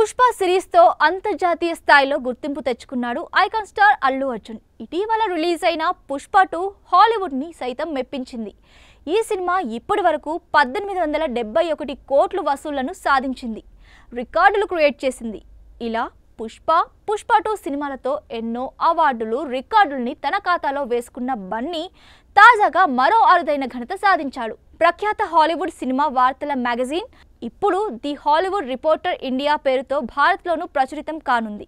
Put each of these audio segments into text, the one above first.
Pushpa series తో అంతర్జాతీయ స్థాయిలో గుర్తింపు తెచ్చుకున్నాడు ఐకాన్ స్టార్ అల్లు అర్జున్. ఇటీవల రిలీజ్ అయిన పుష్ప 2 హాలీవుడ్ ని సైతం మెప్పించింది. ఈ సినిమా ఇప్పటి వరకు 1871 కోట్ల వసూళ్లను సాధించింది. రికార్డులు క్రియేట్ చేసింది. ఇలా పుష్ప 2 సినిమాలతో ఎన్నో అవార్డులు రికార్డుల్ని తన ఖాతాలో వేసుకున్న బన్నీ తాజాగా మరో అరుదైన ఘనత సాధించాడు. ప్రఖ్యాత హాలీవుడ్ సినిమా వార్తల మ్యాగజైన్ ఇప్పుడు ది హాలీవుడ్ రిపోర్టర్ ఇండియా పేరుతో భారత్లోనూ ప్రచురితం కానుంది.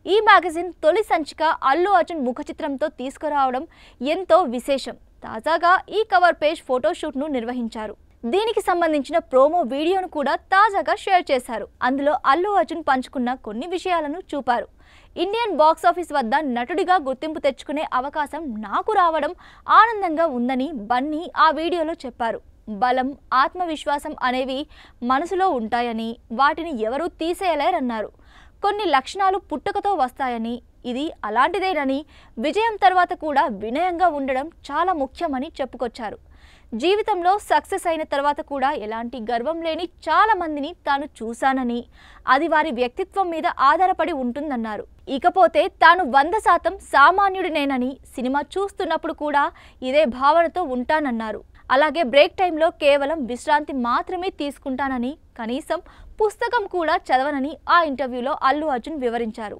ఈ మ్యాగజైన్ తొలి సంచిక అల్లు అర్జున్ ముఖ చిత్రంతో తీసుకురావడం ఎంతో విశేషం. తాజాగా ఈ కవర్ పేజ్ ఫోటోషూట్ను నిర్వహించారు. దీనికి సంబంధించిన ప్రోమో వీడియోను కూడా తాజాగా షేర్ చేశారు. అందులో అల్లు అర్జున్ పంచుకున్న కొన్ని విషయాలను చూపారు. ఇండియన్ బాక్స్ ఆఫీస్ వద్ద నటుడిగా గుర్తింపు తెచ్చుకునే అవకాశం నాకు రావడం ఆనందంగా ఉందని బన్నీ ఆ వీడియోలో చెప్పారు. బలం, ఆత్మవిశ్వాసం అనేవి మనసులో ఉంటాయని, వాటిని ఎవరూ తీసేయలేరన్నారు. కొన్ని లక్షణాలు పుట్టుకతో వస్తాయని, ఇది అలాంటిదేనని, విజయం తర్వాత కూడా వినయంగా ఉండడం చాలా ముఖ్యమని చెప్పుకొచ్చారు. జీవితంలో సక్సెస్ అయిన తర్వాత కూడా ఎలాంటి గర్వం లేని చాలా మందిని తాను చూశానని, అది వారి వ్యక్తిత్వం మీద ఆధారపడి ఉంటుందన్నారు. ఇకపోతే తాను 100% సామాన్యుడినేనని, సినిమా చూస్తున్నప్పుడు కూడా ఇదే భావనతో ఉంటానన్నారు. అలాగే బ్రేక్ టైంలో కేవలం విశ్రాంతి మాత్రమే తీసుకుంటానని, కనీసం పుస్తకం కూడా చదవనని ఆ ఇంటర్వ్యూలో అల్లు అర్జున్ వివరించారు.